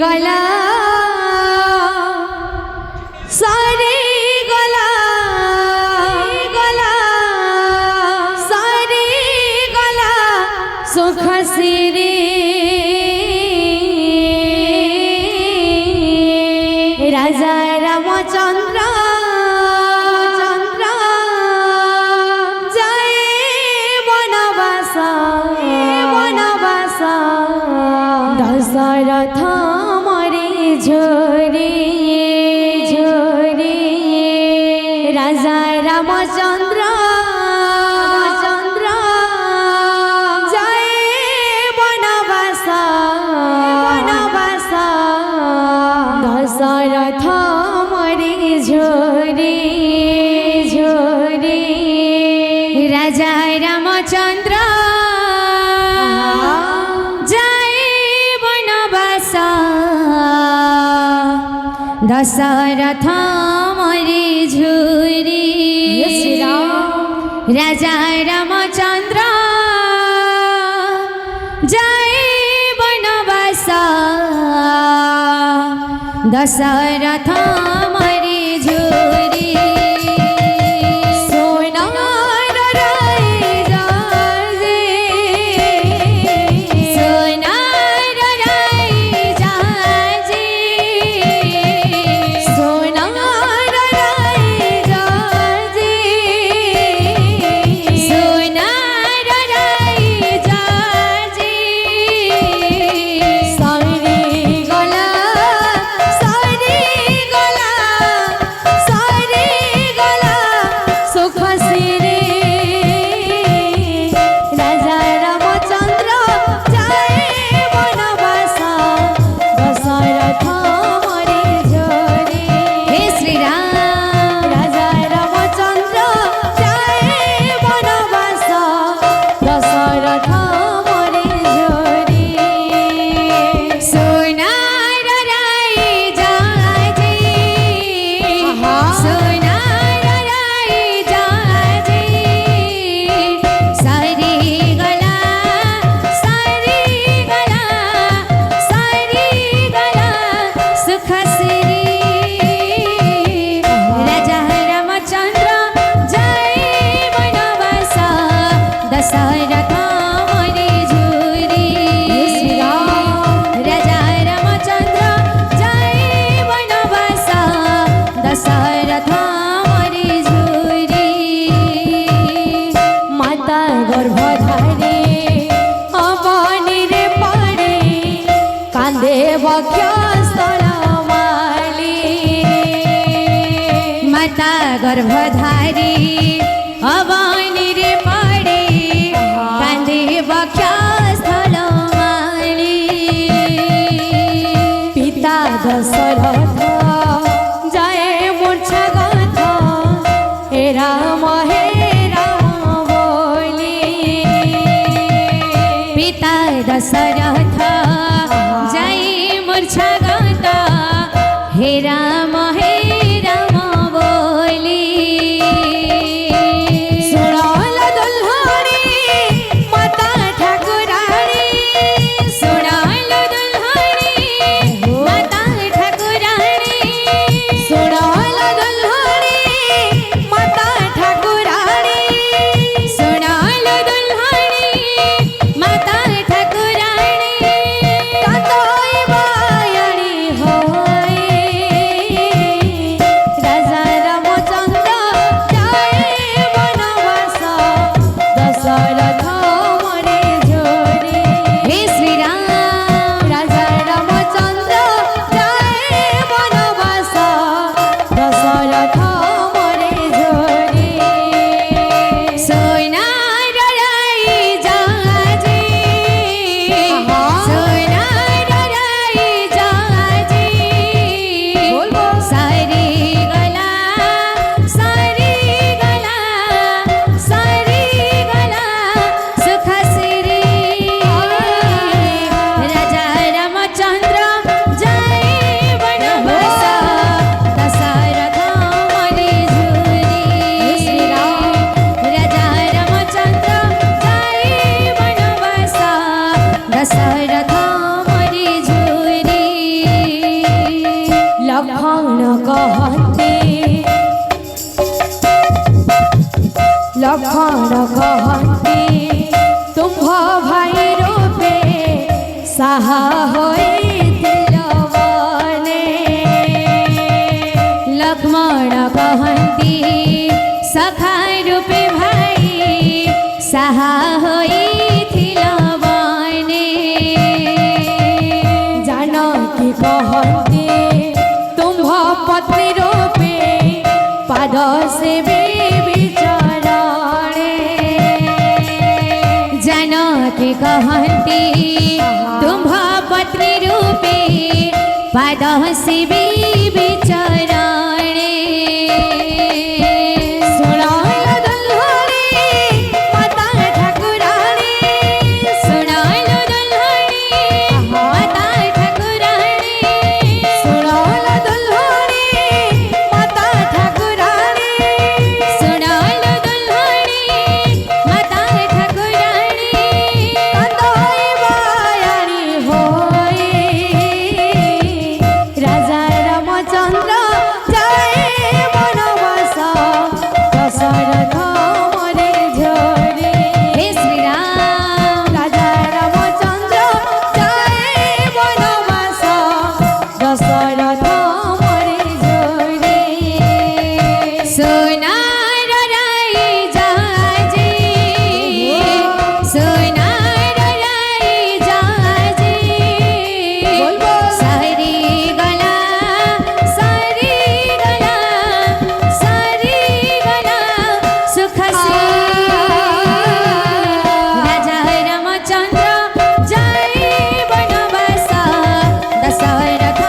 गला सारे गला गला सारे गला सुख सिरे राजा रामचंद्र चंद्र जय वनवास वनवास दशरथ मरे झोरे झोरे राजा रामचंद्र चंद्र जय वनवास वनवास दशरथ मरे झोरे झोरे राजा रामचंद्र जय वनवास दशरथ मरे झोरे राजा रामचंद्र जय वनवास दशरथ मरे झोरे सोनार राजा जे सोनार राजा जे सोनार राजा जे सोनार राजा जे सारे गला सारे गला सारे गला सुख सिरे राजा रामचंद्र जय वनवास दशरथ मरे झोरे हे श्री राम राजा रामचंद्र जय वनवास दशरथ मरे झोरे सोनार राजा जे सोनार राजा जे सारे गला सारे गला सारे गला सुख सिरे राजा रामचंद्र जय वनवास दशरथ मरे झोरे राजा रामचंद्र जय वनवास दशरथ मरे झोरे माता गर्भधारे अवनीरे पड़े कांदे वक्षस्थल माली माता गर्भधारी अवनीरे पड़े कांदे वक्षस्थल माली पिता दशरथ जय मूर्छागत हे राम बोली पिता दशरथ जय मूर्छागत हे राम बोली सुनल दुल्हनी माता ठाकुरानी सुनल दुल्हनी माता ठाकुरानी सुनल दुल्हनी माता ठाकुरानी सुनल दुल्हनी माता ठाकुरानी कातोई बायणी लक्ष्मण कहती तुम्भ भाई रूपे साहा होइथिल बने लक्ष्मण कहती सखा रूपे भाई साहा होइथिल बने जानकी कहती तुम्भ पत्नी रूपे पाद से जानकी कहती तुम्भ पत्नी रूपे पाद शिवी विचरणे सुनाइल दुल्हनी माता ठाकुराणी सुनाइल दुल्हनी माता ठाकुराणी सुनाइल दुल्हनी माता ठाकुराणी सुनाइल दुल्हनी माता ठाकुराणी कंदोई बायाणी होई राजा रामचंद्र जाए वनवास दशरथ मरे झरे हे श्री राम राजा रामचंद्र जाए वनवास दशरथ मरे झरे सोनार राई जाजे सोनार राई जाजे सारी गला सुख से राजा रामचंद्र जाए वनवास दशरथ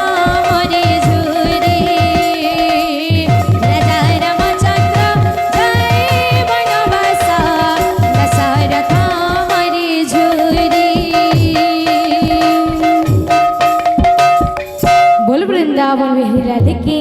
मरे झुरे राजा रामचंद्र जाए वनवास दशरथ मरे झुरे बोल वृंदावन बिहारी राधे की